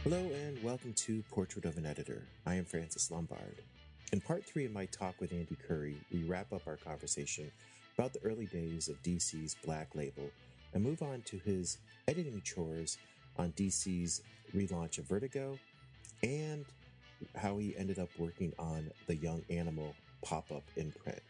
Hello and welcome to Portrait of an Editor. I am Francis Lombard. In part 3 of my talk with Andy Khouri, we wrap up our conversation about the early days of DC's Black Label and move on to his editing chores on DC's relaunch of Vertigo and how he ended up working on the Young Animal pop-up imprint.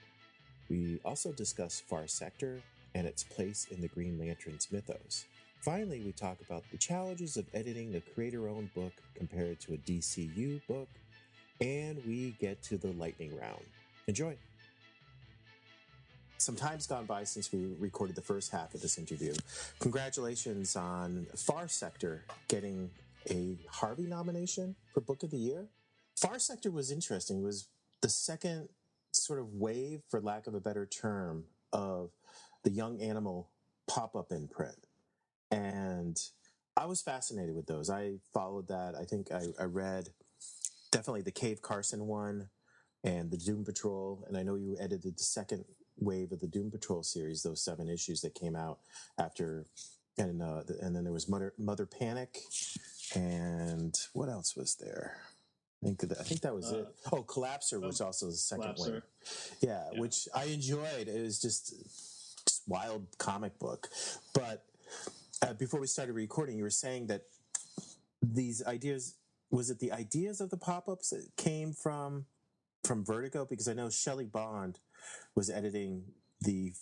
We also discuss Far Sector and its place in the Green Lantern's mythos. Finally, we talk about the challenges of editing a creator-owned book compared to a DCU book, and we get to the lightning round. Enjoy! Some time's gone by since we recorded the first half of this interview. Congratulations on Far Sector getting a Harvey nomination for Book of the Year. Far Sector was interesting. It was the second sort of wave, for lack of a better term, of the Young Animal pop-up imprint. And I was fascinated with those. I followed that. I think I read definitely the Cave Carson one and the Doom Patrol. And I know you edited the second wave of the Doom Patrol series, those 7 issues that came out after. And then there was Mother Panic. And what else was there? I think that was it. Oh, Collapser was also the second wave. Yeah, which I enjoyed. It was just wild comic book. But before we started recording, you were saying that these ideas, was it the ideas of the pop-ups that came from Vertigo? Because I know Shelley Bond was editing the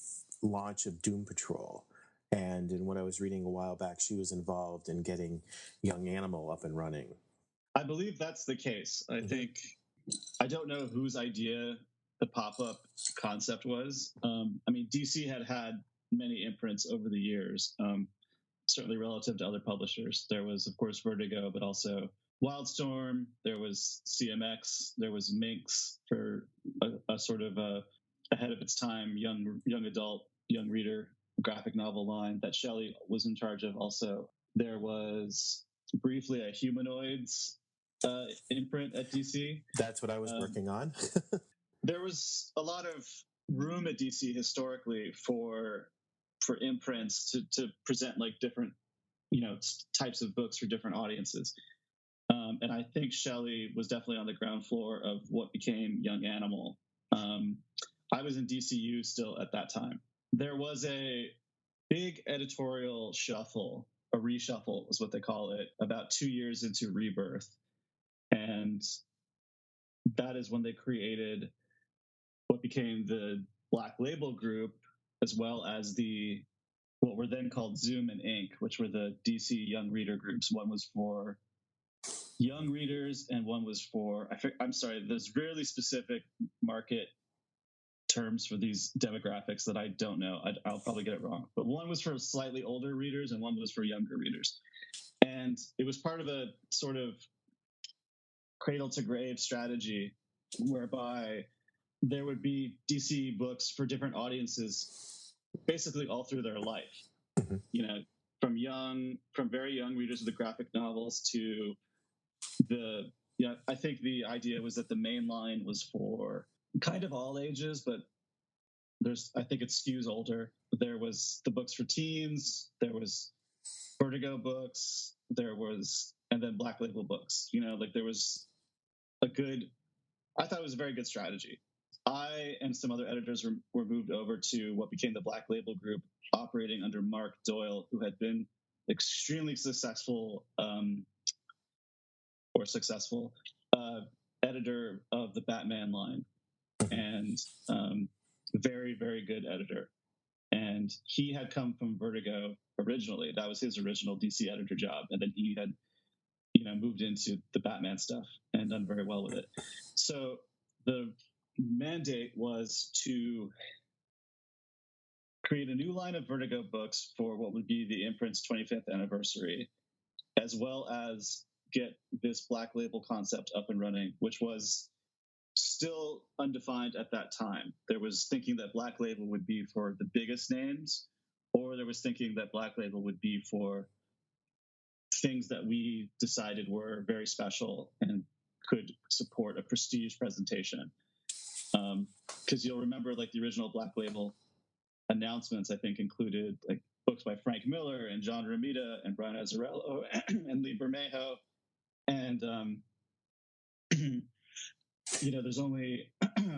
launch of Doom Patrol. And in what I was reading a while back, she was involved in getting Young Animal up and running. I believe that's the case. I think, I don't know whose idea the pop-up concept was. DC had many imprints over the years. Certainly relative to other publishers. There was, of course, Vertigo, but also Wildstorm. There was CMX. There was Minx for a sort of ahead of its time, young adult, young reader graphic novel line that Shelley was in charge of. Also, there was briefly a Humanoids imprint at DC. That's what I was working on. There was a lot of room at DC historically for imprints to present like different, types of books for different audiences. And I think Shelley was definitely on the ground floor of what became Young Animal. I was in DCU still at that time. There was a big editorial shuffle, a reshuffle is what they call it, about 2 years into Rebirth. And that is when they created what became the Black Label Group, as well as what were then called Zoom and Ink, which were the DC young reader groups. One was for young readers and one was for, there's really specific market terms for these demographics that I don't know. I'll probably get it wrong. But one was for slightly older readers and one was for younger readers. And it was part of a sort of cradle to grave strategy whereby there would be DC books for different audiences basically all through their life. From very young readers of the graphic novels to I think the idea was that the main line was for kind of all ages, but I think it skews older. There was the books for teens, there was Vertigo books, and then Black Label books. There was I thought it was a very good strategy. I and some other editors were moved over to what became the Black Label Group, operating under Mark Doyle, who had been extremely successful editor of the Batman line, and very, very good editor. And he had come from Vertigo originally. That was his original DC editor job. And then he had, moved into the Batman stuff and done very well with it. So the mandate was to create a new line of Vertigo books for what would be the imprint's 25th anniversary, as well as get this Black Label concept up and running, which was still undefined at that time. There was thinking that Black Label would be for the biggest names, or there was thinking that Black Label would be for things that we decided were very special and could support a prestige presentation. Because you'll remember, like, the original Black Label announcements, I think, included like books by Frank Miller and John Romita and Brian Azzarello and Lee Bermejo And there's only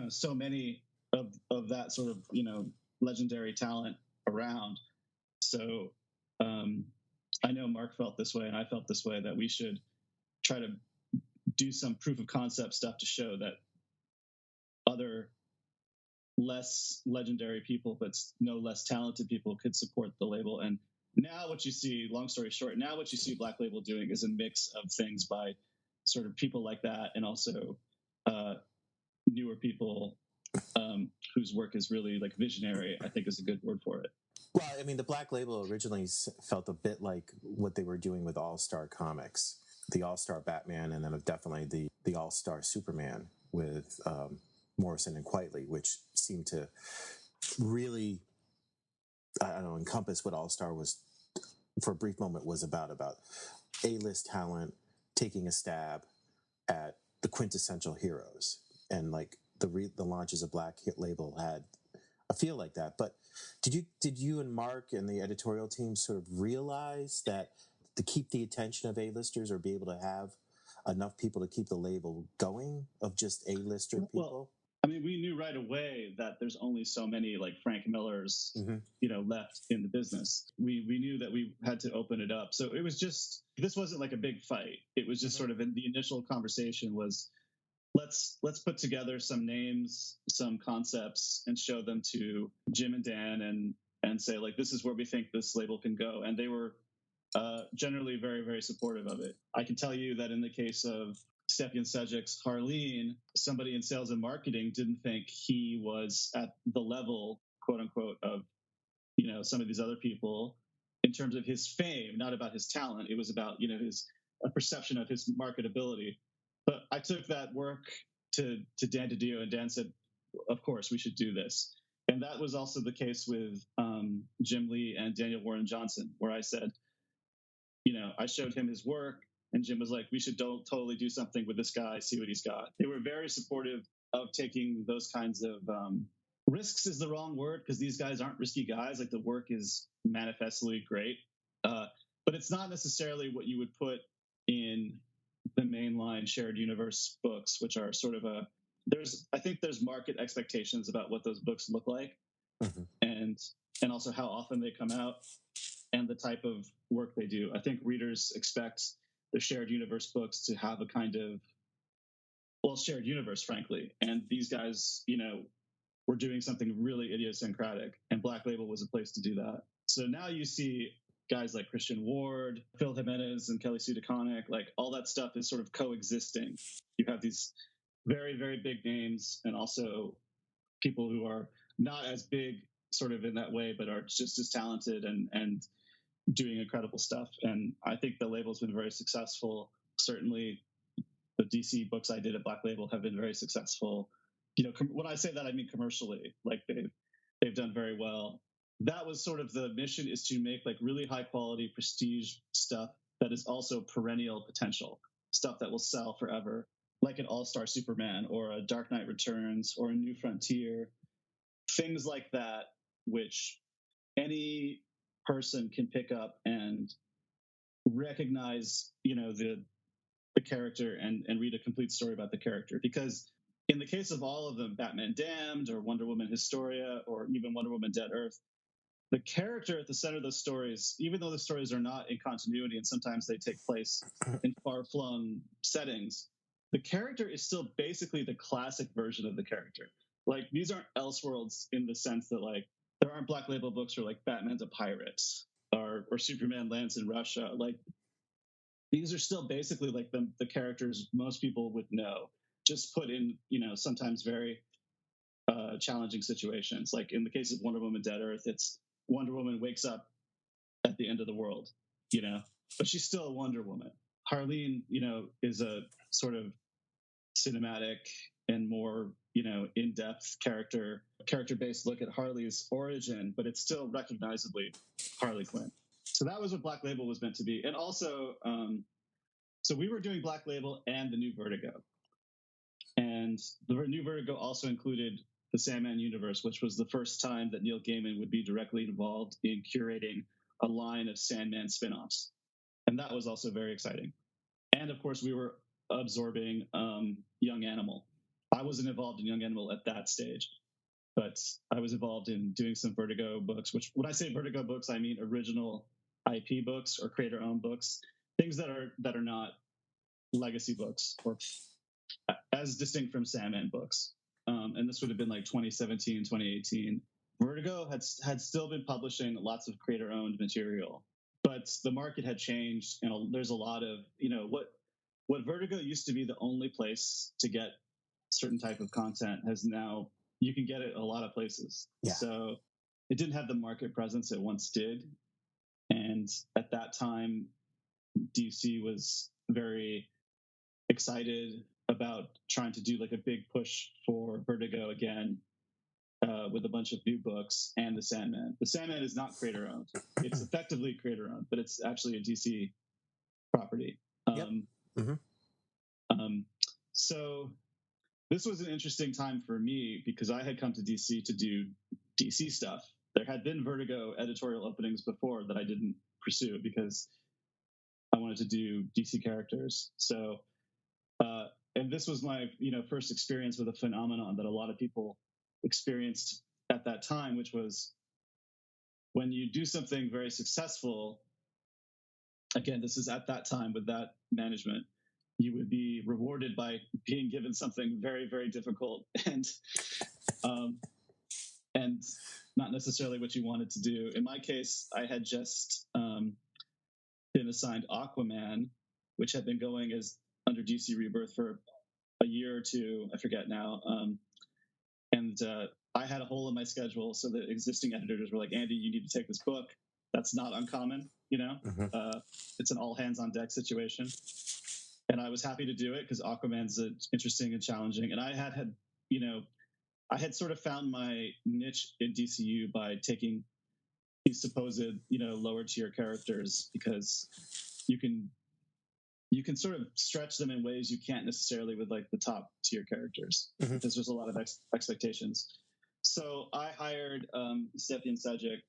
so many of that sort of legendary talent around. So I know Mark felt this way, and I felt this way, that we should try to do some proof of concept stuff to show that other less legendary people, but no less talented people, could support the label. And now what you see, long story short, now what you see Black Label doing is a mix of things by sort of people like that, and also newer people whose work is really like visionary, I think is a good word for it. Well, I mean, the Black Label originally felt a bit like what they were doing with All-Star Comics, the All-Star Batman, and then definitely the All-Star Superman with Morrison and Quitely, which seemed to really, I don't know, encompass what All-Star was, for a brief moment, was about A-list talent taking a stab at the quintessential heroes. And like the launches of Black Label had a feel like that. But did you and Mark and the editorial team sort of realize that to keep the attention of A-listers, or be able to have enough people to keep the label going, of just A-lister people? Well, I mean, we knew right away that there's only so many like Frank Millers, left in the business. We knew that we had to open it up. So it was just, this wasn't like a big fight. It was just sort of, in the initial conversation was, let's put together some names, some concepts, and show them to Jim and Dan, and say, like, this is where we think this label can go. And they were generally very, very supportive of it. I can tell you that in the case of Stefan Sejic's Harleen, somebody in sales and marketing didn't think he was at the level, quote unquote, of some of these other people in terms of his fame, not about his talent. It was about his a perception of his marketability. But I took that work to Dan DiDio, and Dan said, of course, we should do this. And that was also the case with Jim Lee and Daniel Warren Johnson, where I said, I showed him his work, and Jim was like, we should totally do something with this guy, see what he's got. They were very supportive of taking those kinds of risks is the wrong word, because these guys aren't risky guys. Like, the work is manifestly great, but it's not necessarily what you would put in the mainline shared universe books, which are sort of I think there's market expectations about what those books look like, and also how often they come out, and the type of work they do. I think readers expect the shared universe books to have a kind of, shared universe, frankly. And these guys, were doing something really idiosyncratic, and Black Label was a place to do that. So now you see guys like Christian Ward, Phil Jimenez, and Kelly Sue DeConnick, like, all that stuff is sort of coexisting. You have these very, very big names, and also people who are not as big sort of in that way, but are just as talented and doing incredible stuff. And I think the label's been very successful. Certainly the DC books I did at Black Label have been very successful. When I say that, I mean commercially. Like, they've done very well. That was sort of the mission, is to make like really high quality prestige stuff that is also perennial potential, stuff that will sell forever, like an All-Star Superman or a Dark Knight Returns or a New Frontier, things like that, which any person can pick up and recognize, the character, and read a complete story about the character. Because in the case of all of them, Batman Damned or Wonder Woman Historia or even Wonder Woman Dead Earth, the character at the center of those stories, even though the stories are not in continuity and sometimes they take place in far-flung settings, the character is still basically the classic version of the character. Like, these aren't Elseworlds in the sense that, like, there aren't Black Label books where like Batman's a pirate or Superman lands in Russia. Like, these are still basically like the characters most people would know, just put in, sometimes very challenging situations. Like in the case of Wonder Woman Dead Earth, it's Wonder Woman wakes up at the end of the world, but she's still a Wonder Woman. Harleen, is a sort of cinematic and more, in-depth character-based look at Harley's origin, but it's still recognizably Harley Quinn. So that was what Black Label was meant to be. And also, so we were doing Black Label and the new Vertigo. And the new Vertigo also included the Sandman universe, which was the first time that Neil Gaiman would be directly involved in curating a line of Sandman spinoffs. And that was also very exciting. And of course, we were absorbing Young Animal. I wasn't involved in Young Animal at that stage, but I was involved in doing some Vertigo books, which when I say Vertigo books, I mean original IP books or creator-owned books, things that are not legacy books or as distinct from Sandman books. And this would have been like 2017, 2018. Vertigo had still been publishing lots of creator-owned material, but the market had changed, and there's a lot of, what Vertigo used to be the only place to get certain type of content has now, you can get it a lot of places. Yeah. So it didn't have the market presence it once did. And at that time, DC was very excited about trying to do like a big push for Vertigo again, with a bunch of new books and the Sandman. The Sandman is not creator owned. It's effectively creator owned, but it's actually a DC property. Yep. Mm-hmm. So this was an interesting time for me because I had come to DC to do DC stuff. There had been Vertigo editorial openings before that I didn't pursue because I wanted to do DC characters. So, and this was my, first experience with a phenomenon that a lot of people experienced at that time, which was when you do something very successful. Again, this is at that time with that management, you would be rewarded by being given something very, very difficult and not necessarily what you wanted to do. In my case, I had just been assigned Aquaman, which had been going as under DC Rebirth for a year or two, I forget now. And I had a hole in my schedule, so the existing editors were like, Andy, you need to take this book. That's not uncommon, Mm-hmm. It's an all hands on deck situation. And I was happy to do it because Aquaman's interesting and challenging. And I had sort of found my niche in DCU by taking these supposed, lower tier characters, because you can sort of stretch them in ways you can't necessarily with like the top tier characters, because there's a lot of expectations. So I hired Stefan Sajic,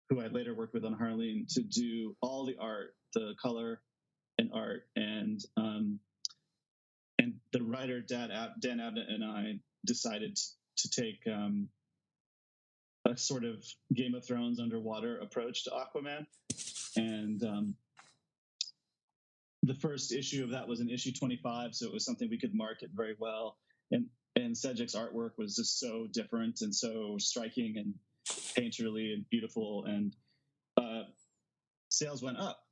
who I later worked with on Harleen, to do all the art, the color and art, and the writer Dan Abnett and I decided to take a sort of Game of Thrones underwater approach to Aquaman, and the first issue of that was in issue 25, so it was something we could market very well. And Cedric's artwork was just so different and so striking and painterly and beautiful, and sales went up.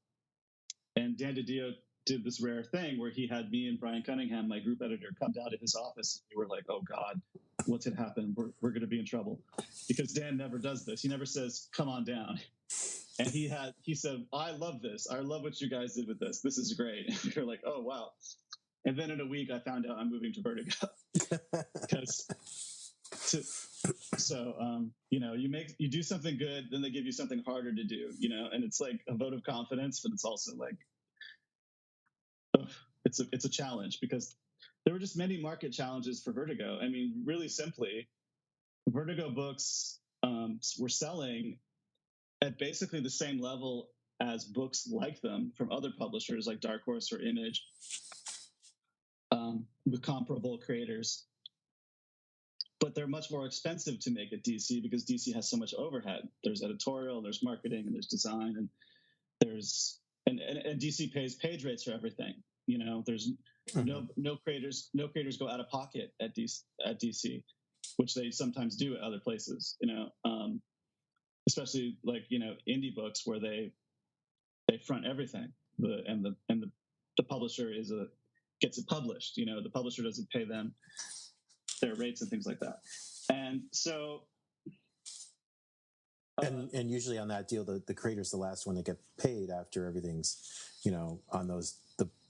And Dan DiDio did this rare thing where he had me and Brian Cunningham, my group editor, come down to his office. We were like, oh God, what's going to happen? We're going to be in trouble, because Dan never does this. He never says, come on down. And he said, I love this. I love what you guys did with this. This is great. And we were like, oh, wow. And then in a week, I found out I'm moving to Vertigo. You do something good, then they give you something harder to do, and it's like a vote of confidence, but it's also like, it's a challenge, because there were just many market challenges for Vertigo. I mean, really simply, Vertigo books were selling at basically the same level as books like them from other publishers like Dark Horse or Image, with comparable creators. But they're much more expensive to make at DC because DC has so much overhead. There's editorial, there's marketing, and there's design, and there's and DC pays page rates for everything. There's no creators go out of pocket at DC, which they sometimes do at other places. Especially like indie books where they front everything. The publisher gets it published. The publisher doesn't pay them their rates and things like that. And so, and usually on that deal, the creator's the last one to get paid after everything's, on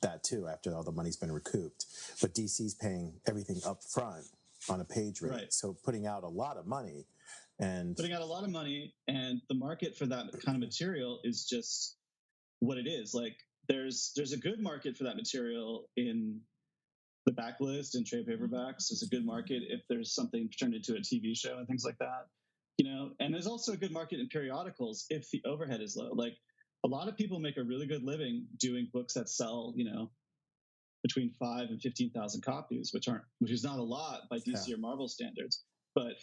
that too, after all the money's been recouped. But DC's paying everything up front on a page rate. Right. So putting out a lot of money. And the market for that kind of material is just what it is. Like there's a good market for that material in the backlist and trade paperbacks. There's a good market if there's something turned into a TV show and things like that, and there's also a good market in periodicals if the overhead is low. Like a lot of people make a really good living doing books that sell, between 5 and 15,000 copies, which is not a lot by DC or Marvel standards, but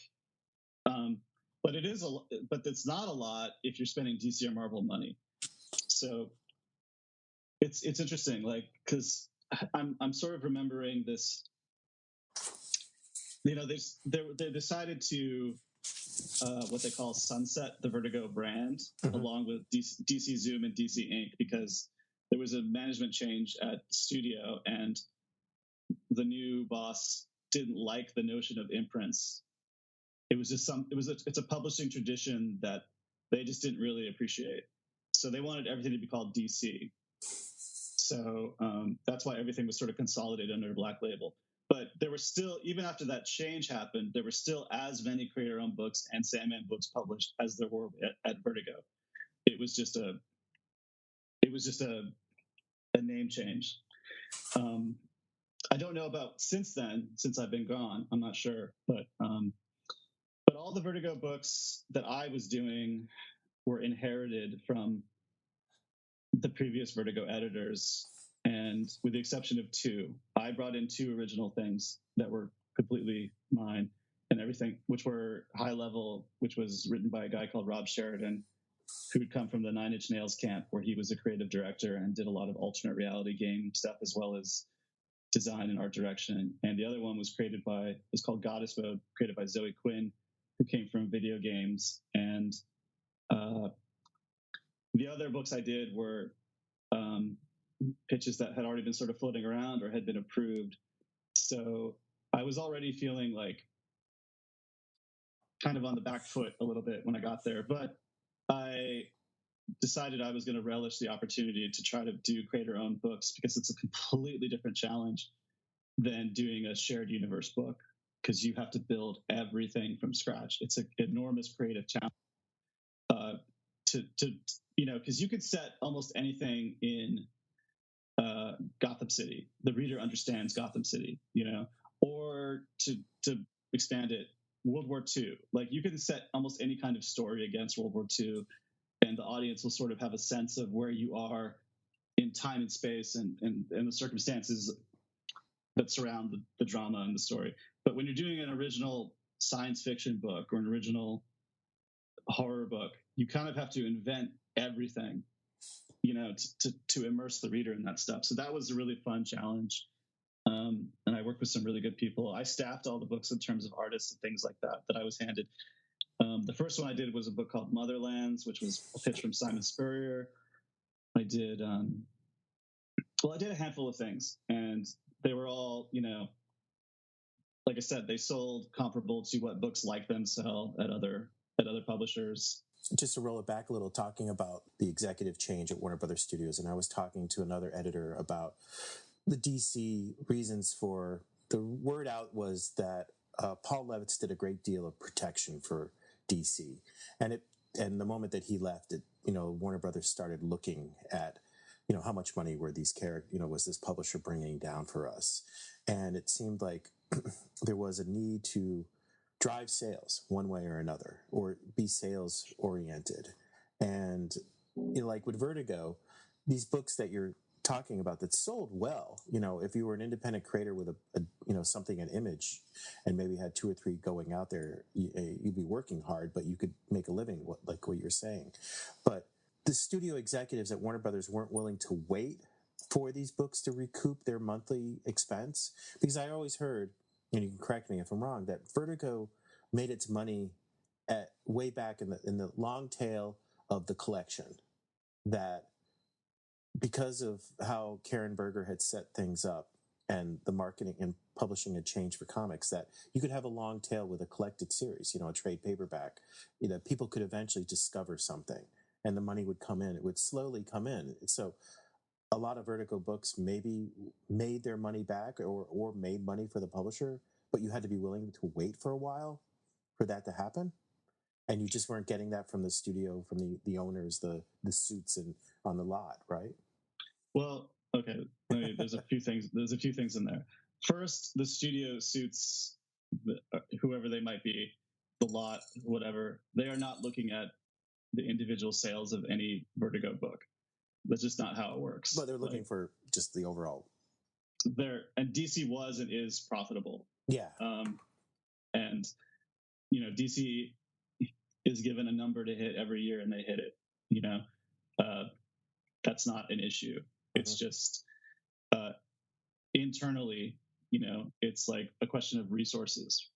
it is but it's not a lot if you're spending DC or Marvel money. So it's interesting, like, because I'm sort of remembering this. They decided to what they call sunset the Vertigo brand, along with DC Zoom and DC Ink, because there was a management change at the studio, and the new boss didn't like the notion of imprints. It was just it's a publishing tradition that they just didn't really appreciate. So they wanted everything to be called DC. So that's why everything was sort of consolidated under a Black Label. But there were still, even after that change happened, there were still as many creator-owned books and Sandman books published as there were at Vertigo. It was just a name change. I don't know about since then, since I've been gone. I'm not sure, but all the Vertigo books that I was doing were inherited from the previous Vertigo editors. And with the exception of 2, I brought in 2 original things that were completely mine, and everything, which were high level, which was written by a guy called Rob Sheridan, who had come from the 9 Inch Nails camp, where he was a creative director and did a lot of alternate reality game stuff, as well as design and art direction. And the other one was called Goddess Mode, created by Zoe Quinn, who came from video games. And the other books I did were pitches that had already been sort of floating around or had been approved. So I was already feeling like kind of on the back foot a little bit when I got there, but I decided I was going to relish the opportunity to try to do creator-owned books, because it's a completely different challenge than doing a shared universe book, because you have to build everything from scratch. It's an enormous creative challenge. Because you could set almost anything in Gotham City. The reader understands Gotham City, or to expand it, World War II. Like, you can set almost any kind of story against World War II, and the audience will sort of have a sense of where you are in time and space and the circumstances that surround the drama and the story. But when you're doing an original science fiction book or an original horror book, you kind of have to invent everything, to immerse the reader in that stuff. So that was a really fun challenge. And I worked with some really good people. I staffed all the books in terms of artists and things like that I was handed. The first one I did was a book called Motherlands, which was a pitch from Simon Spurrier. I did a handful of things, and they were all, like I said, they sold comparable to what books like them sell at other publishers. Just to roll it back a little, talking about the executive change at Warner Brothers Studios, and I was talking to another editor about the DC reasons for the word out was that Paul Levitz did a great deal of protection for DC, and the moment that he left, Warner Brothers started looking at how much money were these was this publisher bringing down for us, and it seemed like there was a need to drive sales one way or another, or be sales oriented. And like with Vertigo, these books that you're talking about that sold well, if you were an independent creator with a something, an image, and maybe had 2 or 3 going out there, you'd be working hard, but you could make a living, like what you're saying. But the studio executives at Warner Brothers weren't willing to wait for these books to recoup their monthly expense, because I always heard, and you can correct me if I'm wrong, that Vertigo made its money at way back in the long tail of the collection. That because of how Karen Berger had set things up and the marketing and publishing had changed for comics, that you could have a long tail with a collected series, a trade paperback, people could eventually discover something and the money would come in. It would slowly come in. So a lot of Vertigo books maybe made their money back or made money for the publisher, but you had to be willing to wait for a while for that to happen. And you just weren't getting that from the studio, from the owners, the suits and on the lot, right? Well, okay. There's a few things. There's a few things in there. First, the studio suits, whoever they might be, the lot, whatever. They are not looking at the individual sales of any Vertigo book. That's just not how it works. But they're looking for just the overall. And DC was and is profitable. Yeah. And DC is given a number to hit every year, and they hit it. That's not an issue. It's just internally, it's like a question of resources.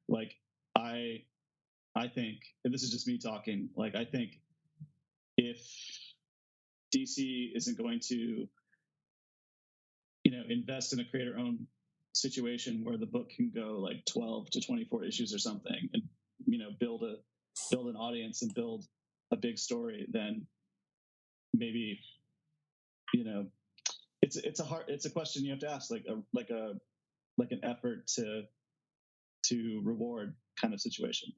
Like I think, and this is just me talking, like I think if DC isn't going to, invest in a creator-owned situation where the book can go like 12 to 24 issues or something, and build an audience and build a big story, then maybe it's a question you have to ask, like an effort to reward kind of situation,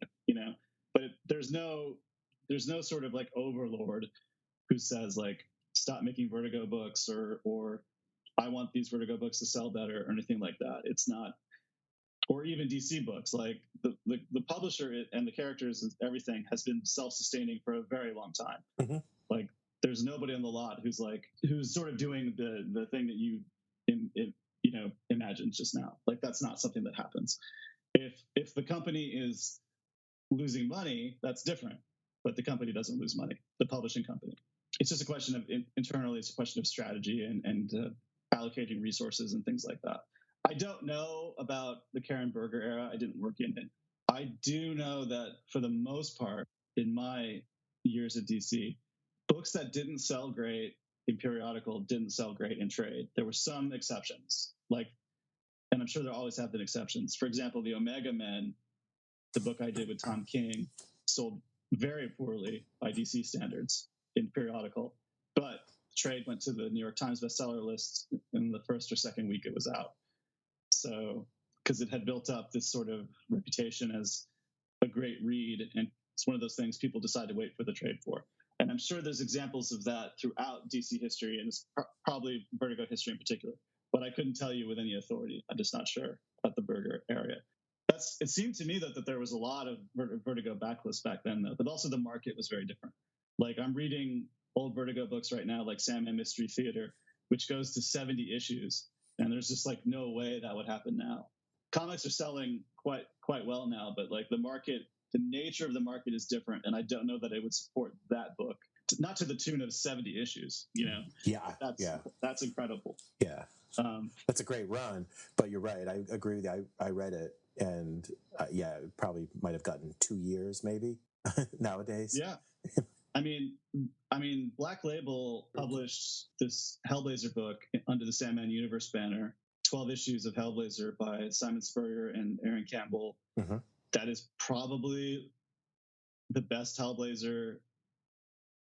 but there's no sort of like overlord who says like stop making Vertigo books or I want these Vertigo books to sell better or anything like that. It's not, or even DC books, like the publisher and the characters and everything has been self-sustaining for a very long time. Mm-hmm. Like there's nobody on the lot who's sort of doing the thing that you imagined just now. Like that's not something that happens. If the company is losing money, that's different. But the company doesn't lose money, the publishing company. It's just a question of internally, it's a question of strategy and allocating resources and things like that. I don't know about the Karen Berger era. I didn't work in it. I do know that for the most part, in my years at DC, books that didn't sell great in periodical didn't sell great in trade. There were some exceptions, and I'm sure there always have been exceptions. For example, the Omega Men, the book I did with Tom King, sold very poorly by DC standards in periodical, but trade went to the New York Times bestseller list in the first or second week it was out. So, because it had built up this sort of reputation as a great read, and it's one of those things people decide to wait for the trade for. And I'm sure there's examples of that throughout DC history, and it's probably Vertigo history in particular. But I couldn't tell you with any authority. I'm just not sure about the Berger area. It seemed to me that there was a lot of Vertigo backlists back then, though, but also the market was very different. Like I'm reading old Vertigo books right now, like Sandman Mystery Theater, which goes to 70 issues, and there's just like no way that would happen now. Comics are selling quite well now, but like the nature of the market is different, and I don't know that it would support that book, not to the tune of 70 issues. Yeah, that's incredible. Yeah, that's a great run. But you're right. I agree with you. I read it, and it probably might have gotten 2 years, maybe nowadays. Yeah. I mean, Black Label published this Hellblazer book under the Sandman Universe banner, 12 issues of Hellblazer by Simon Spurrier and Aaron Campbell. Mm-hmm. That is probably the best Hellblazer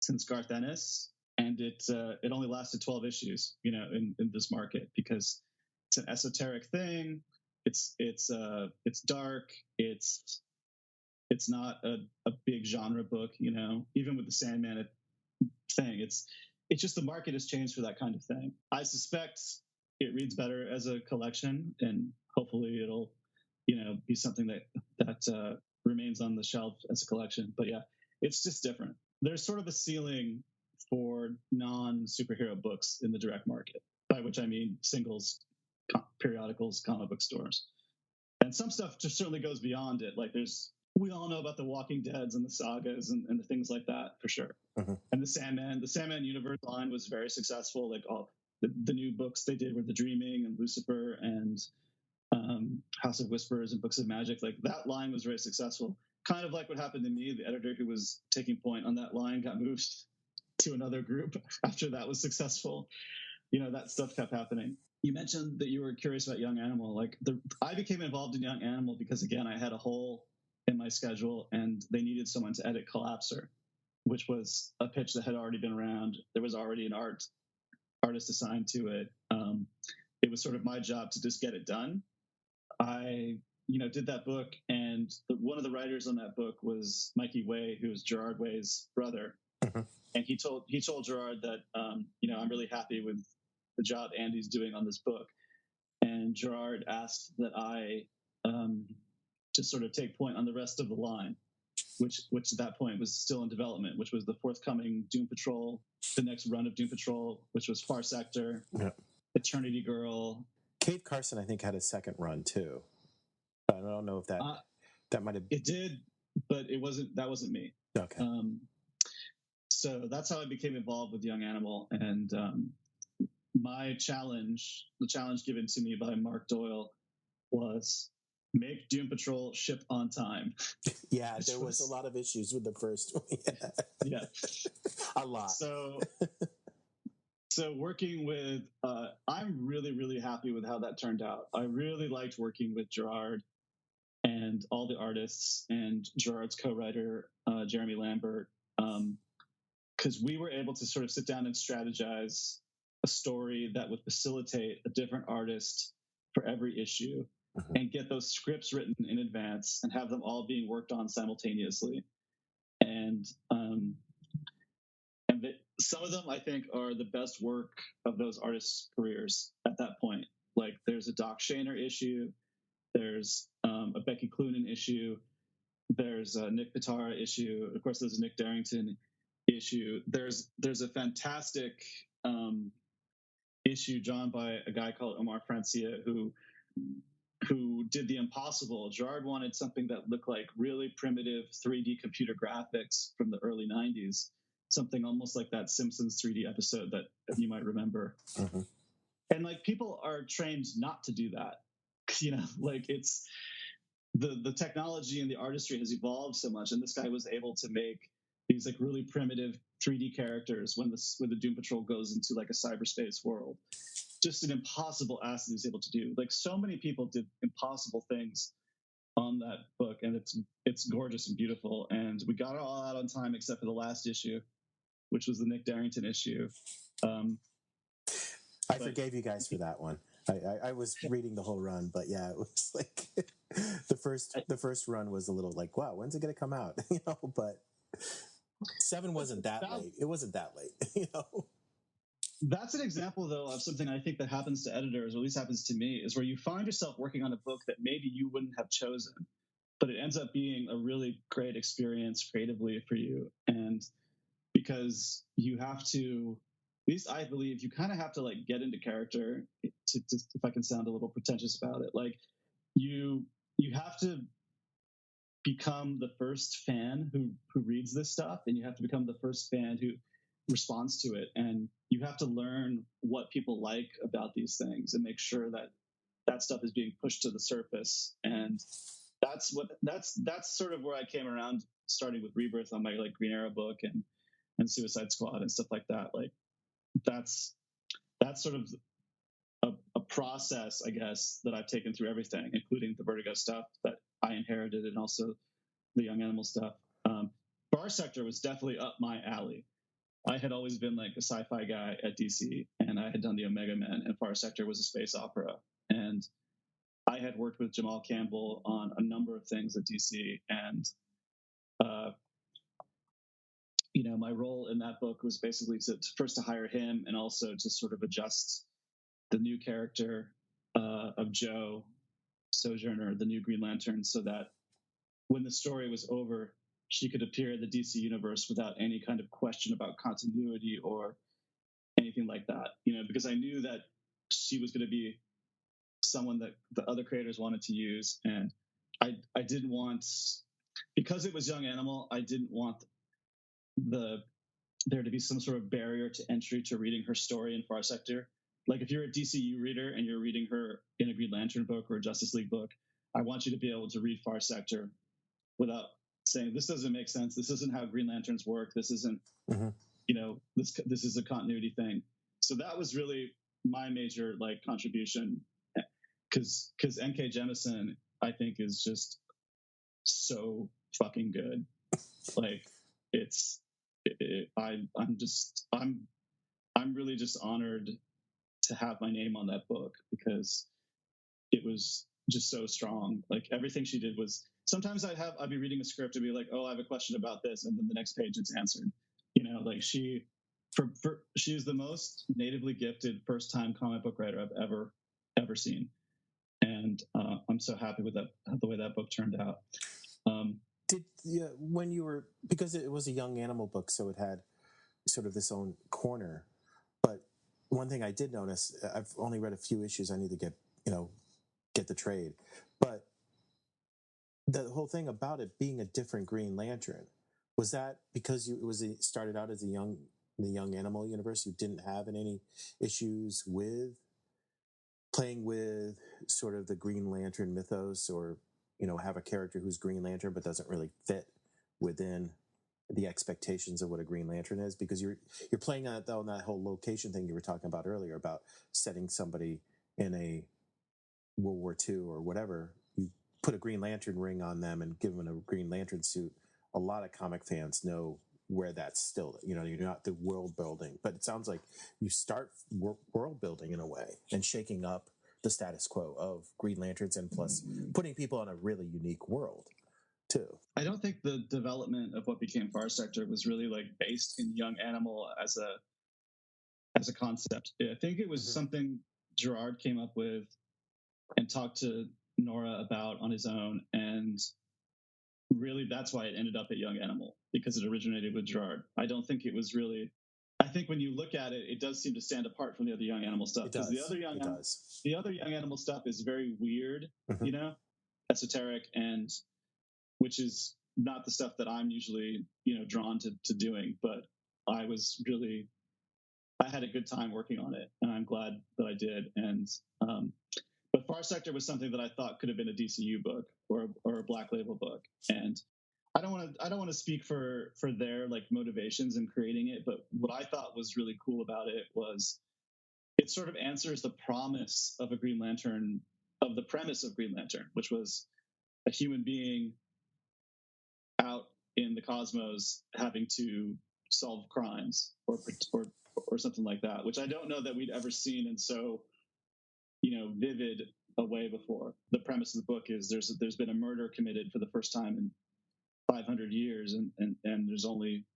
since Garth Ennis, and it only lasted 12 issues, in this market, because it's an esoteric thing. It's dark. It's not a big genre book, even with the Sandman thing. It's just the market has changed for that kind of thing. I suspect it reads better as a collection, and hopefully it'll, be something that remains on the shelf as a collection. But yeah, it's just different. There's sort of a ceiling for non-superhero books in the direct market, by which I mean singles, periodicals, comic book stores. And some stuff just certainly goes beyond it. Like we all know about the Walking Deads and the sagas and the things like that, for sure. Mm-hmm. And the Sandman Universe line was very successful. Like all the new books they did were The Dreaming and Lucifer and House of Whispers and Books of Magic. Like that line was very successful. Kind of like what happened to me. The editor who was taking point on that line got moved to another group after that was successful. That stuff kept happening. You mentioned that you were curious about Young Animal. I became involved in Young Animal because, again, I had a hole in my schedule and they needed someone to edit Collapser, which was a pitch that had already been around. There was already an artist assigned to it. It was sort of my job to just get it done. I did that book, and one of the writers on that book was Mikey Way, who was Gerard Way's brother. Mm-hmm. And he told Gerard that I'm really happy with the job Andy's doing on this book. And Gerard asked that I just sort of take point on the rest of the line. which at that point was still in development, which was the forthcoming Doom Patrol, the next run of Doom Patrol, which was Far Sector, Eternity Girl. Cave Carson, I think, had a second run too. I don't know if that might have. It did, but that wasn't me. Okay. So that's how I became involved with Young Animal, and the challenge given to me by Mark Doyle was make Doom Patrol ship on time. Yeah, there was a lot of issues with the first one. Yeah. A lot. So working with, I'm really, really happy with how that turned out. I really liked working with Gerard and all the artists and Gerard's co-writer, Jeremy Lambert, because we were able to sort of sit down and strategize a story that would facilitate a different artist for every issue, and get those scripts written in advance and have them all being worked on simultaneously. And some of them I think are the best work of those artists' careers at that point. Like there's a Doc Shaner issue, there's a Becky Cloonan issue, there's a Nick Pitara issue, of course there's a Nick Darrington issue. There's a fantastic issue drawn by a guy called Omar Francia who did the impossible. Gerard wanted something that looked like really primitive 3D computer graphics from the early 90s, something almost like that Simpsons 3D episode that you might remember. And like people are trained not to do that. Like it's the technology and the artistry has evolved so much, and this guy was able to make these like really primitive 3D characters when the Doom Patrol goes into like a cyberspace world. Just an impossible ask that he was able to do. Like so many people did impossible things on that book, and it's gorgeous and beautiful. And we got it all out on time except for the last issue, which was the Nick Darrington issue. I forgave you guys for that one. I was reading the whole run, but yeah, it was like the first run was a little like, wow, when's it going to come out? But 7 wasn't that late. It wasn't that late, That's an example, though, of something I think that happens to editors, or at least happens to me, is where you find yourself working on a book that maybe you wouldn't have chosen, but it ends up being a really great experience creatively for you. And because you have to, at least I believe, you kind of have to like get into character to if I can sound a little pretentious about it, like you have to become the first fan who reads this stuff, and you have to become the first fan who responds to it, and you have to learn what people like about these things and make sure that stuff is being pushed to the surface. And that's sort of where I came around, starting with Rebirth on my like Green Arrow book and Suicide Squad and stuff like that. Like that's sort of a process, I guess, that I've taken through everything, including the Vertigo stuff that I inherited and also the Young Animal stuff. Far Sector was definitely up my alley. I had always been like a sci-fi guy at DC, and I had done the Omega Men, and Far Sector was a space opera. And I had worked with Jamal Campbell on a number of things at DC, and my role in that book was basically to hire him, and also to sort of adjust the new character of Joe Sojourner, the new Green Lantern, so that when the story was over, she could appear in the DC universe without any kind of question about continuity or anything like that. Because I knew that she was going to be someone that the other creators wanted to use, and I didn't want, because it was Young Animal, I didn't want there to be some sort of barrier to entry to reading her story in Far Sector. Like if you're a DCU reader and you're reading her in a Green Lantern book or a Justice League book, I want you to be able to read Far Sector without saying, this doesn't make sense. This isn't how Green Lanterns work. This isn't, this is a continuity thing. So that was really my major like contribution, because N.K. Jemisin, I think, is just so fucking good. Like I'm really just honored to have my name on that book, because it was just so strong. Like everything she did was, sometimes I'd be reading a script and be like, oh, I have a question about this, and then the next page it's answered. Like she is the most natively gifted first time comic book writer I've ever seen. And I'm so happy with the way that book turned out. Did when you were, because it was a young animal book, so it had sort of this own corner. But one thing I did notice, I've only read a few issues. I need to get the trade, but the whole thing about it being a different Green Lantern, was that because it started out as the young animal universe, you didn't have any issues with playing with sort of the Green Lantern mythos, or have a character who's Green Lantern but doesn't really fit within the expectations of what a Green Lantern is, because you're playing on that whole location thing you were talking about earlier, about setting somebody in a World War II or whatever. You put a Green Lantern ring on them and give them a Green Lantern suit. A lot of comic fans know where that's still, you're not the world building, but it sounds like you start world building in a way and shaking up the status quo of Green Lanterns, and plus putting people on a really unique world too. I don't think the development of what became Far Sector was really like based in Young Animal as a concept. I think it was something Gerard came up with and talked to Nora about on his own, and really that's why it ended up at Young Animal, because it originated with Gerard. I don't think it was really. I think when you look at it, it does seem to stand apart from the other Young Animal stuff, because the other Young Animal stuff is very weird, esoteric, and which is not the stuff that I'm usually drawn to doing. But I had a good time working on it, and I'm glad that I did. And but Far Sector was something that I thought could have been a DCU book or a Black Label book. And I don't want to speak for their like motivations in creating it, but what I thought was really cool about it was it sort of answers the promise of a Green Lantern, of the premise of Green Lantern, which was a human being out in the cosmos having to solve crimes or something like that, which I don't know that we'd ever seen in so vivid a way before. The premise of the book is there's been a murder committed for the first time in 500 years, and there's only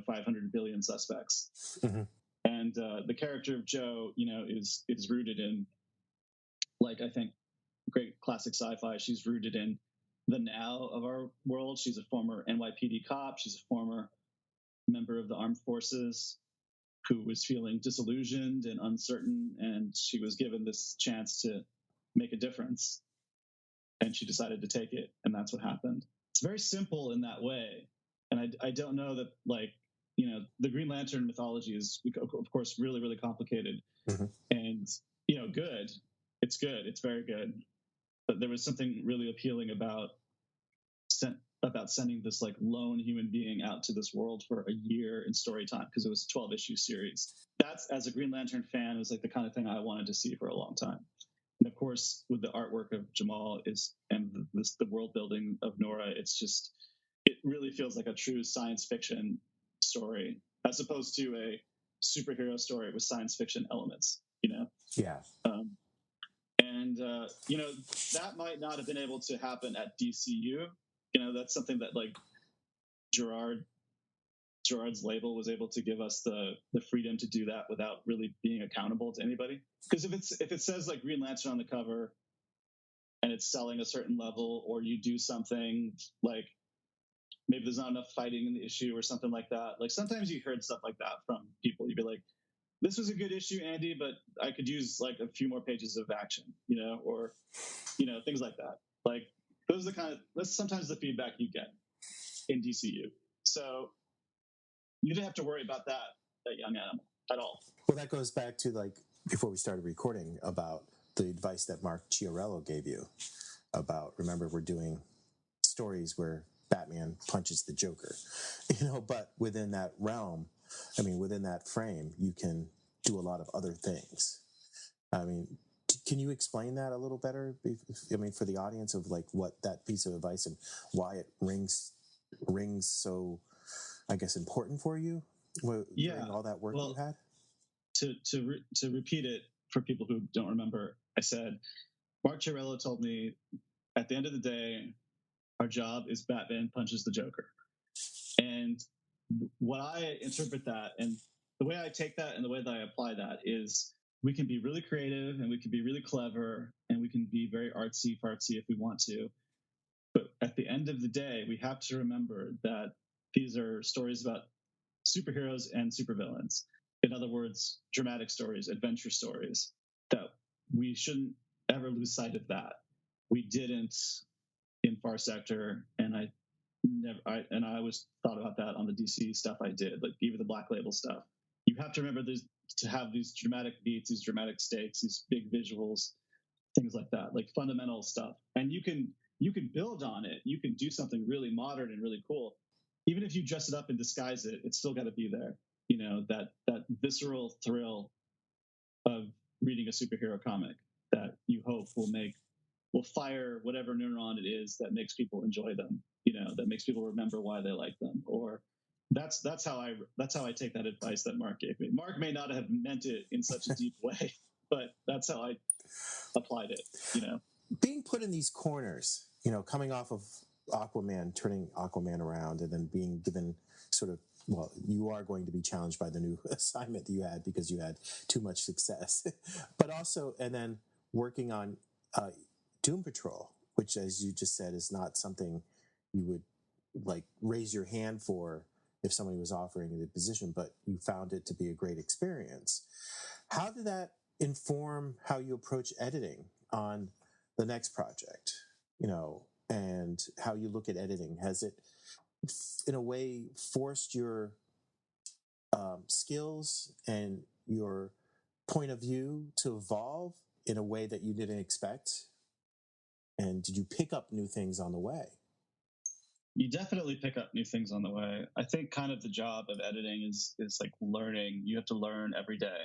500 billion suspects. And the character of Joe is rooted in, like, I think great classic sci-fi, she's rooted in the now of our world. She's a former NYPD cop. She's a former member of the armed forces who was feeling disillusioned and uncertain, and she was given this chance to make a difference, and she decided to take it, and that's what happened. It's very simple in that way, and I don't know that, like, the Green Lantern mythology is, of course, really, really complicated, and good. It's good. It's very good. But there was something really appealing about sending this like lone human being out to this world for a year in story time, because it was a 12-issue series. That's, as a Green Lantern fan, was like the kind of thing I wanted to see for a long time. And of course, with the artwork of Jamal and the world building of Nora, it really feels like a true science fiction story, as opposed to a superhero story with science fiction elements. Yeah. And that might not have been able to happen at DCU. That's something that, like, Gerard's label was able to give us the freedom to do that without really being accountable to anybody. Because if it says like Green Lantern on the cover and it's selling a certain level, or you do something like maybe there's not enough fighting in the issue or something like that. Like, sometimes you heard stuff like that from people. You'd be like, this was a good issue, Andy, but I could use like a few more pages of action, or things like that. Like, that's sometimes the feedback you get in DCU. So you didn't have to worry about that at Young Animal at all. Well, that goes back to, like, before we started recording, about the advice that Mark Chiarello gave you about, remember, we're doing stories where Batman punches the Joker, but within that realm, within that frame, you can do a lot of other things. Can you explain that a little better? For the audience, of like what that piece of advice and why it rings so, I guess, important for you. During all that work you had. To repeat it for people who don't remember, I said Mark Chiarello told me, at the end of the day, our job is Batman punches the Joker. And what I interpret that, and the way I take that and the way that I apply that, is we can be really creative and we can be really clever and we can be very artsy fartsy if we want to. But at the end of the day, we have to remember that these are stories about superheroes and supervillains. In other words, dramatic stories, adventure stories, that we shouldn't ever lose sight of that. We didn't in Far Sector, and I always thought about that on the DC stuff I did, like even the Black Label stuff. You have to remember to have these dramatic beats, these dramatic stakes, these big visuals, things like that, like fundamental stuff. And you can build on it. You can do something really modern and really cool. Even if you dress it up and disguise it, it's still got to be there. You know, that visceral thrill of reading a superhero comic that you hope will fire whatever neuron it is that makes people enjoy them. You know, that makes people remember why they like them. Or that's how I take that advice that Mark gave me. Mark may not have meant it in such a deep way, but that's how I applied it. You know, being put in these corners, you know, coming off of Aquaman, turning Aquaman around, and then being given sort of, well, you are going to be challenged by the new assignment that you had because you had too much success, but also, and then working on Doom Patrol, which, as you just said, is not something you would like raise your hand for if somebody was offering you the position, but you found it to be a great experience. How did that inform how you approach editing on the next project, you know, and how you look at editing? Has it, in a way, forced your skills and your point of view to evolve in a way that you didn't expect? And did you pick up new things on the way? You definitely pick up new things on the way. I think kind of the job of editing is like learning. You have to learn every day,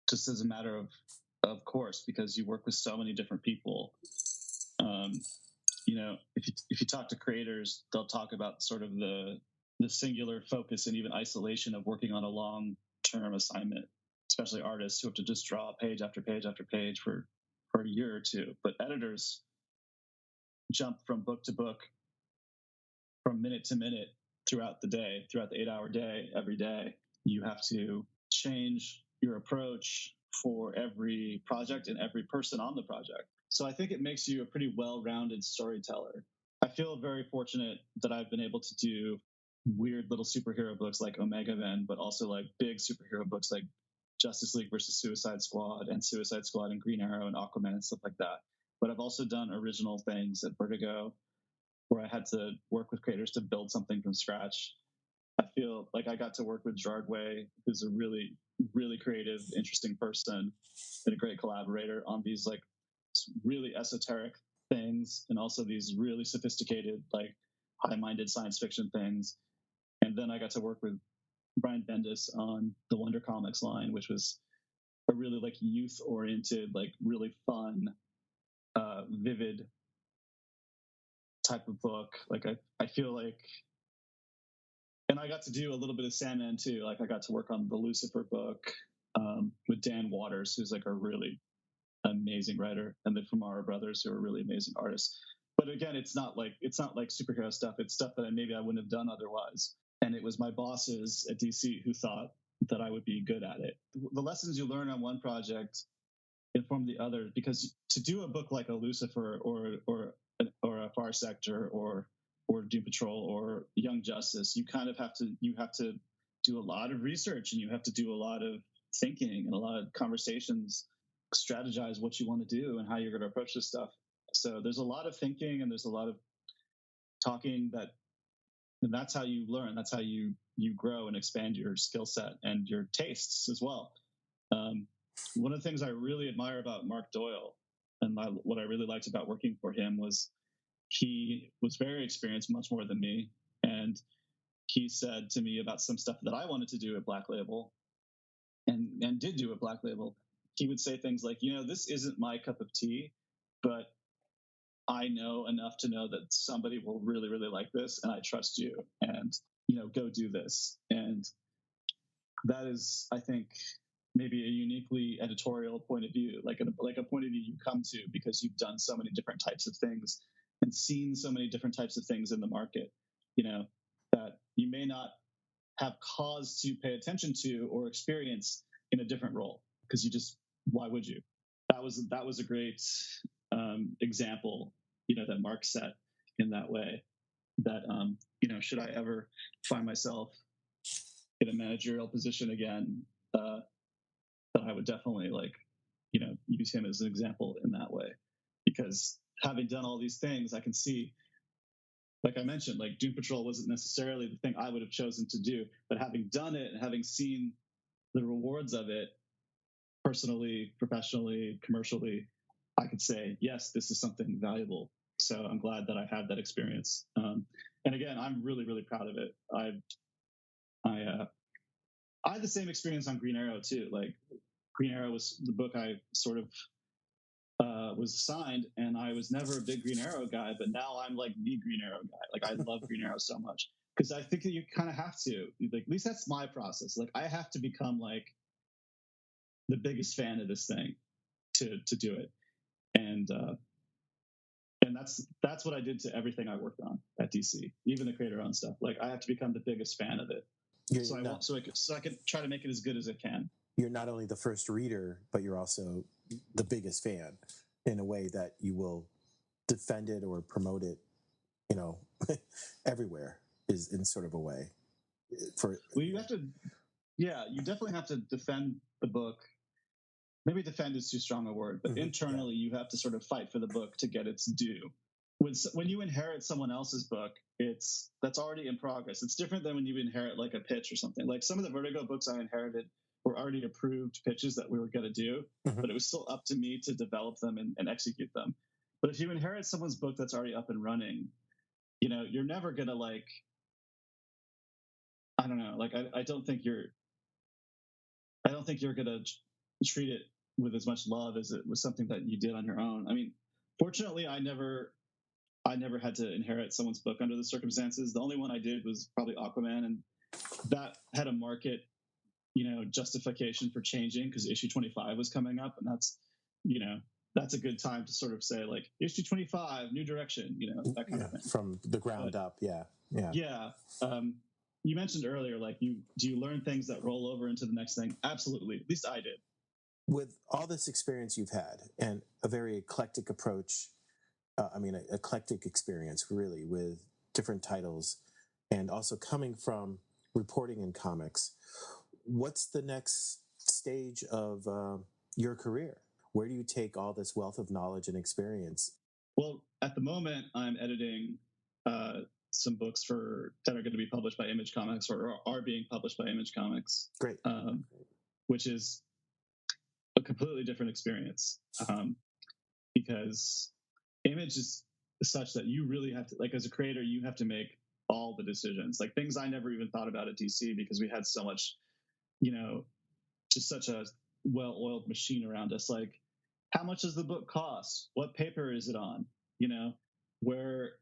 just as a matter of course, because you work with so many different people. You know, if you talk to creators, they'll talk about sort of the singular focus and even isolation of working on a long-term assignment, especially artists who have to just draw page after page after page for a year or two. But editors jump from book to book, from minute to minute throughout the day, throughout the 8-hour day, every day. You have to change your approach for every project and every person on the project. So I think it makes you a pretty well-rounded storyteller. I feel very fortunate that I've been able to do weird little superhero books like Omega Men, but also like big superhero books like Justice League versus Suicide Squad and Suicide Squad and Green Arrow and Aquaman and stuff like that. But I've also done original things at Vertigo where I had to work with creators to build something from scratch. I feel like I got to work with Gerard Way, who's a really, really creative, interesting person and a great collaborator on these like really esoteric things and also these really sophisticated, like high-minded science fiction things. And then I got to work with Brian Bendis on the Wonder Comics line, which was a really like youth-oriented, like really fun, vivid type of book. Like I feel like, and I got to do a little bit of Sandman too. Like I got to work on the Lucifer book with Dan Waters, who's like a really amazing writer, and the Fumara brothers, who are really amazing artists. But again, it's not like superhero stuff. It's stuff that maybe I wouldn't have done otherwise. And it was my bosses at DC who thought that I would be good at it. The lessons you learn on one project inform the other, because to do a book like a Lucifer or a Far Sector or Doom Patrol or Young Justice, you kind of have to do a lot of research, and you have to do a lot of thinking and a lot of conversations, strategize what you want to do and how you're going to approach this stuff. So there's a lot of thinking and there's a lot of talking, and that's how you learn. That's how you grow and expand your skill set and your tastes as well. One of the things I really admire about Mark Doyle and what I really liked about working for him was he was very experienced, much more than me. And he said to me about some stuff that I wanted to do at Black Label and did do at Black Label. He would say things like, you know, this isn't my cup of tea, but I know enough to know that somebody will really, really like this, and I trust you, and, you know, go do this. And that is, I think, maybe a uniquely editorial point of view, like a point of view you come to because you've done so many different types of things and seen so many different types of things in the market, you know, that you may not have cause to pay attention to or experience in a different role, because why would you? That was a great example, you know, that Mark set. in that way. That should I ever find myself in a managerial position again, that I would definitely use him as an example in that way, because having done all these things, I can see, like I mentioned, like Doom Patrol wasn't necessarily the thing I would have chosen to do, but having done it and having seen the rewards of it personally, professionally, commercially, I could say, yes, this is something valuable. So I'm glad that I had that experience. And again, I'm really, really proud of it. I had the same experience on Green Arrow too. Like Green Arrow was the book I sort of was assigned, and I was never a big Green Arrow guy, but now I'm like the Green Arrow guy. Like I love Green Arrow so much, because I think that you kind of have to. Like at least that's my process. Like I have to become like the biggest fan of this thing to do it, and that's what I did to everything I worked on at DC, even the creator-owned stuff. Like I have to become the biggest fan of it, so I can try to make it as good as I can. You're not only the first reader, but you're also the biggest fan in a way that you will defend it or promote it, everywhere is in sort of a way. You have to, you definitely have to defend the book. Maybe defend is too strong a word, but internally you have to sort of fight for the book to get its due. When you inherit someone else's book, that's already in progress. It's different than when you inherit like a pitch or something. Like some of the Vertigo books I inherited were already approved pitches that we were going to do, but it was still up to me to develop them and execute them. But if you inherit someone's book that's already up and running, you're never going to I don't know. Like I don't think you're going to treat it with as much love as it was something that you did on your own. I mean, fortunately, I never had to inherit someone's book under the circumstances. The only one I did was probably Aquaman, and that had a market, justification for changing because issue 25 was coming up, and that's a good time to sort of say like issue 25, new direction, that kind of thing from the ground up. Yeah. You mentioned earlier, like do you learn things that roll over into the next thing? Absolutely. At least I did. With all this experience you've had and a very eclectic approach, eclectic experience really with different titles, and also coming from reporting in comics, what's the next stage of your career? Where do you take all this wealth of knowledge and experience? Well, at the moment, I'm editing some books that are going to be published by Image Comics or are being published by Image Comics. Great. Which is a completely different experience, because Image is such that you really have to, like as a creator, you have to make all the decisions, like things I never even thought about at DC because we had so much, just such a well-oiled machine around us. Like, how much does the book cost? What paper is it on? Where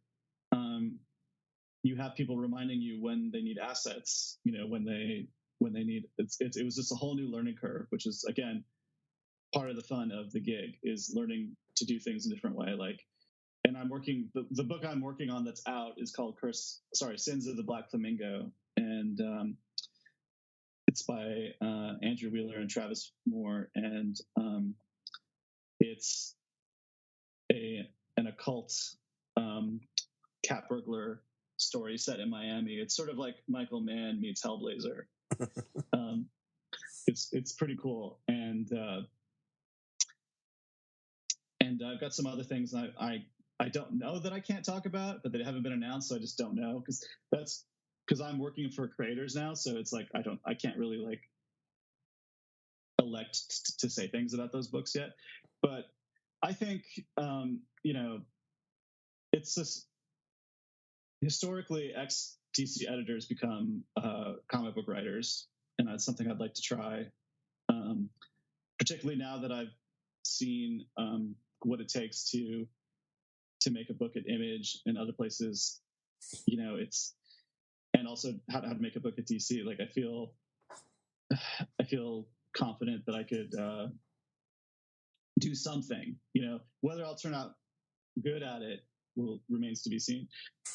you have people reminding you when they need assets, when they need it was just a whole new learning curve, which is again part of the fun of the gig, is learning to do things in a different way. Like, and I'm working the book I'm working on that's out is called Sins of the Black Flamingo, and it's by Andrew Wheeler and Travis Moore, and it's an occult cat burglar story set in Miami. It's sort of like Michael Mann meets Hellblazer. It's pretty cool, and I've got some other things I don't know that I can't talk about, but they haven't been announced, so I just don't know, because I'm working for creators now, so it's like I can't really like elect to say things about those books yet. But I think it's just historically ex-DC editors become comic book writers, and that's something I'd like to try, particularly now that I've seen what it takes to make a book at Image and other places. It's, and also how to make a book at DC. Like I feel confident that I could do something. Whether I'll turn out good at it remains to be seen.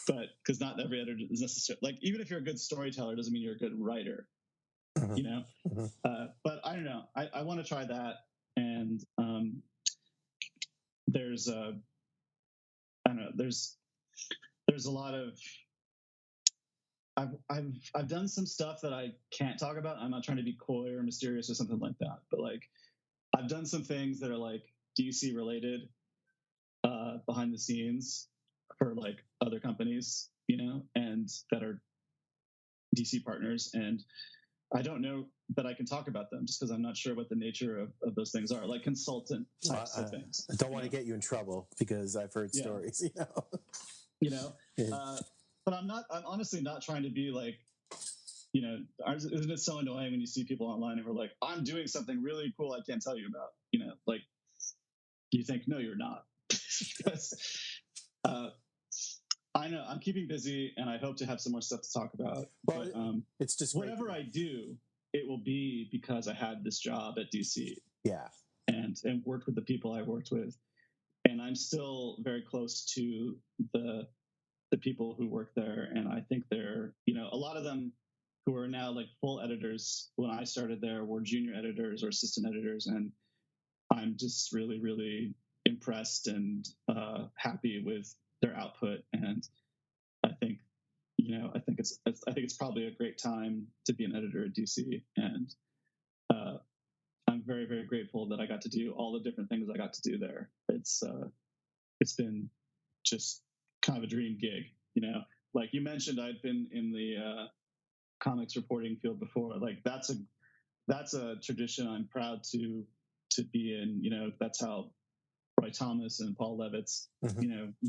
But because not every editor is necessary. Like even if you're a good storyteller, doesn't mean you're a good writer. But I don't know. I want to try that, and there's there's a lot of I've done some stuff that I can't talk about. I'm not trying to be coy or mysterious or something like that, but like I've done some things that are like DC related behind the scenes for like other companies, and that are DC partners. And I don't know that I can talk about them just because I'm not sure what the nature of those things are, like consultant types of things. I don't want to get you in trouble because I've heard stories, Yeah. But I'm honestly not trying to be like, isn't it so annoying when you see people online and we're like, I'm doing something really cool I can't tell you about, like you think, no, you're not. Because I know I'm keeping busy and I hope to have some more stuff to talk about. Well, but it's just whatever I do, it will be because I had this job at DC. Yeah. And worked with the people I worked with. And I'm still very close to the people who work there. And I think they're, a lot of them who are now like full editors when I started there were junior editors or assistant editors. And I'm just really, really impressed and happy with their output. And I think, I think it's probably a great time to be an editor at DC. And I'm very, very grateful that I got to do all the different things I got to do there. It's been just kind of a dream gig, like you mentioned, I'd been in the comics reporting field before. Like that's a tradition I'm proud to be in. That's how Roy Thomas and Paul Levitz,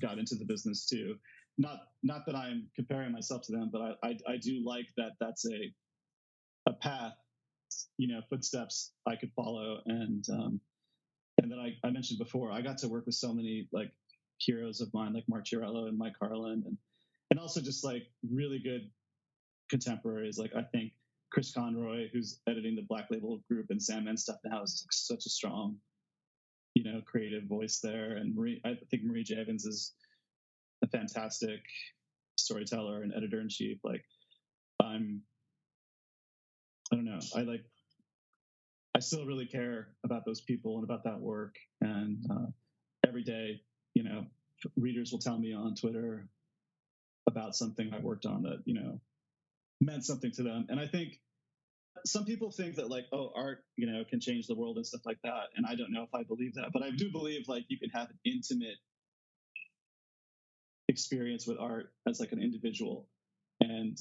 got into the business too. Not that I'm comparing myself to them, but I do like that that's a path, footsteps I could follow. And then I mentioned before, I got to work with so many like heroes of mine, like Mark Chiarello and Mike Harlan, and also just like really good contemporaries. Like I think Chris Conroy, who's editing the Black Label group and Sandman stuff now, is like such a strong, creative voice there. And I think Marie J. Evans is a fantastic storyteller and editor in chief. Like I don't know. I still really care about those people and about that work. And every day, readers will tell me on Twitter about something I worked on that, meant something to them. And I think some people think that like, oh, art, can change the world and stuff like that. And I don't know if I believe that, but I do believe like you can have an intimate experience with art as like an individual, and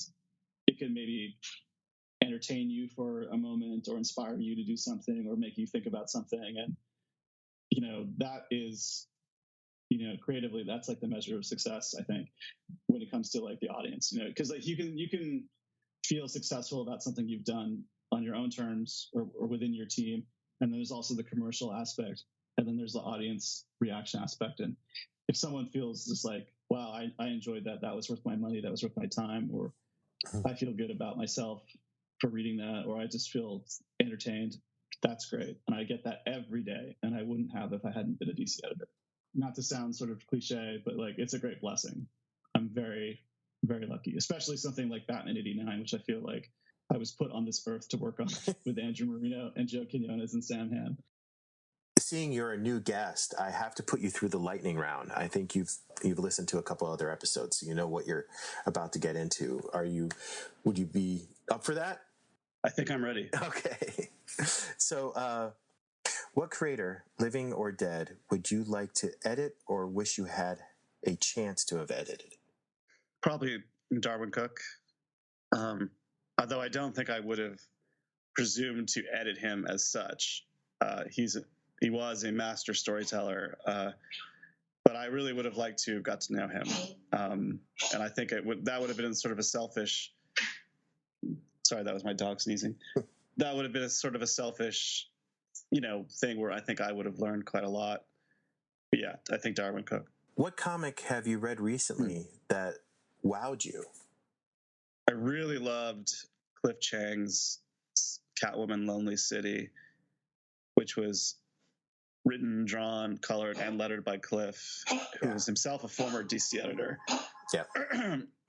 it can maybe entertain you for a moment or inspire you to do something or make you think about something. And, that is, creatively, that's like the measure of success, I think, when it comes to like the audience, because like you can feel successful about something you've done on your own terms or within your team. And then there's also the commercial aspect. And then there's the audience reaction aspect. And if someone feels just like, wow, I enjoyed that, that was worth my money, that was worth my time, or I feel good about myself for reading that, or I just feel entertained, that's great. And I get that every day. And I wouldn't have if I hadn't been a DC editor. Not to sound sort of cliche, but like it's a great blessing. I'm very, very lucky, especially something like Batman 89, which I feel like I was put on this earth to work on with Andrew Marino and Joe Quinones and Sam Hamm. Seeing you're a new guest, I have to put you through the lightning round. I think you've listened to a couple other episodes, so you know what you're about to get into. Would you be up for that? I think I'm ready. Okay. So, what creator, living or dead, would you like to edit or wish you had a chance to have edited? Probably Darwin Cook. Although I don't think I would have presumed to edit him as such. He was a master storyteller, but I really would have liked to have got to know him. And I think that would have been sort of a selfish. Sorry, that was my dog sneezing. That would have been a sort of a selfish, thing where I think I would have learned quite a lot. But yeah, I think Darwin Cook. What comic have you read recently that wowed you? I really loved Cliff Chang's Catwoman Lonely City, which was written, drawn, colored, and lettered by Cliff, who was himself a former DC editor. Yeah.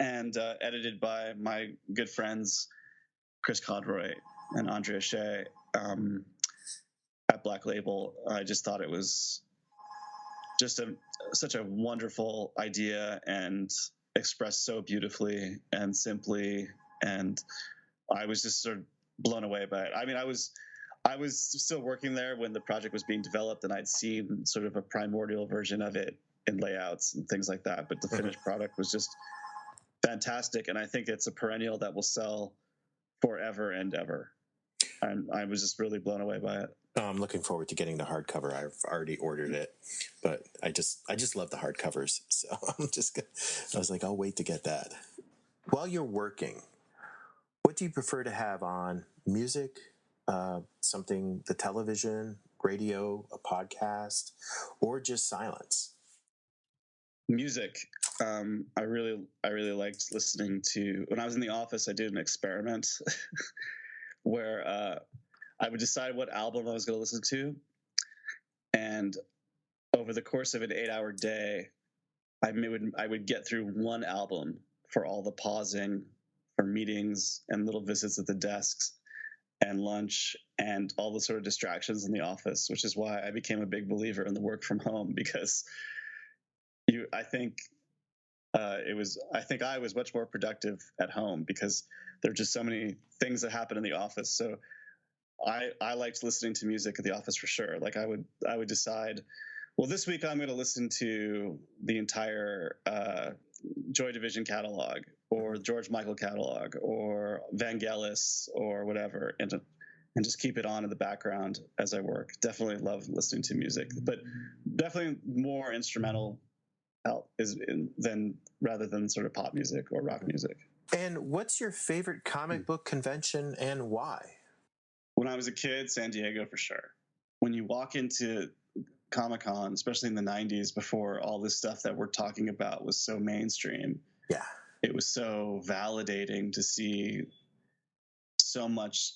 And edited by my good friends Chris Conroy and Andrea Shea at Black Label. I just thought it was just such a wonderful idea, and expressed so beautifully and simply, and I was just sort of blown away by it. I mean, I was still working there when the project was being developed, and I'd seen sort of a primordial version of it in layouts and things like that. But the finished product was just fantastic, and I think it's a perennial that will sell forever and ever. And I was just really blown away by it. I'm looking forward to getting the hardcover. I've already ordered it, but I just love the hardcovers. So I was like, I'll wait to get that. While you're working, what do you prefer to have on? Music, something, the television, radio, a podcast, or just silence? Music. I really liked listening to. When I was in the office, I did an experiment where I would decide what album I was going to listen to, and over the course of an 8-hour day, I would get through one album for all the pausing, for meetings and little visits at the desks and lunch and all the sort of distractions in the office, which is why I became a big believer in the work from home, because I think I was much more productive at home because there are just so many things that happen in the office. So I liked listening to music at the office for sure. Like I would decide, well, this week I'm going to listen to the entire Joy Division catalog or George Michael catalog or Vangelis or whatever, and just keep it on in the background as I work. Definitely love listening to music, but definitely more instrumental rather than sort of pop music or rock music. And what's your favorite comic book convention and why? When I was a kid, San Diego for sure. When you walk into Comic-Con, especially in the 90s, before all this stuff that we're talking about was so mainstream, yeah, it was so validating to see so much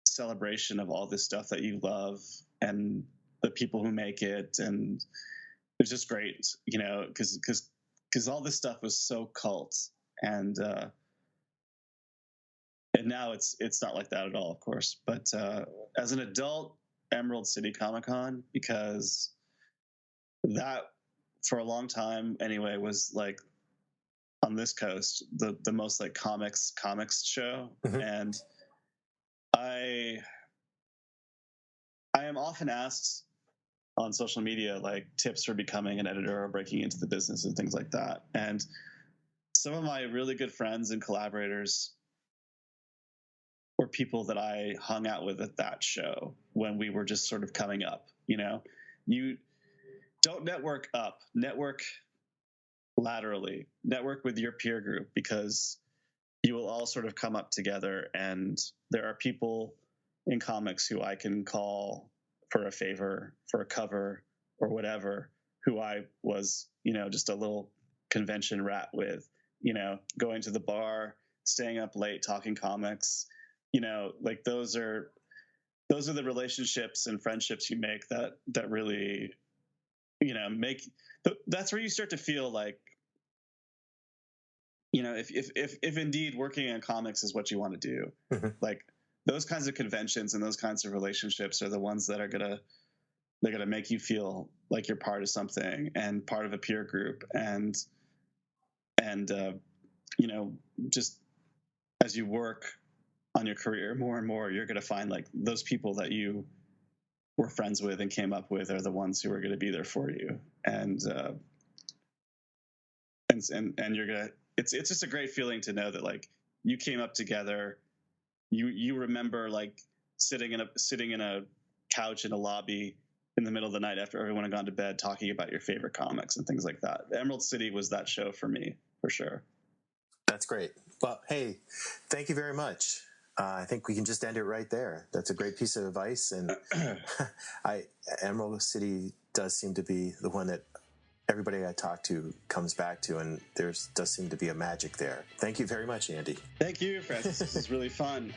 celebration of all this stuff that you love and the people who make it, and it was just great, you know, because all this stuff was so cult, and now it's not like that at all, of course. But as an adult, Emerald City Comic-Con, because that for a long time anyway was like on this coast the most like comics show. Mm-hmm. And I am often asked on social media like tips for becoming an editor or breaking into the business and things like that, and some of my really good friends and collaborators were people that I hung out with at that show when we were just sort of coming up. You know, you don't network up, network laterally, network with your peer group, because you will all sort of come up together, and there are people in comics who I can call for a favor, for a cover or whatever, who I was, you know, just a little convention rat with, you know, going to the bar, staying up late, talking comics, you know, like those are the relationships and friendships you make that really, you know, that's where you start to feel like, you know, if indeed working on comics is what you want to do, mm-hmm. like those kinds of conventions and those kinds of relationships are the ones that are they're gonna make you feel like you're part of something and part of a peer group, and you know, just as you work on your career more and more, you're gonna find like those people that you were friends with and came up with are the ones who are going to be there for you, and you're gonna. It's just a great feeling to know that like you came up together. You remember like sitting in a couch in a lobby in the middle of the night after everyone had gone to bed, talking about your favorite comics and things like that. Emerald City was that show for me, for sure. That's great. Well, hey, thank you very much. I think we can just end it right there. That's a great piece of advice, and Emerald City does seem to be the one that everybody I talk to comes back to, and does seem to be a magic there. Thank you very much, Andy. Thank you, Francis. This is really fun.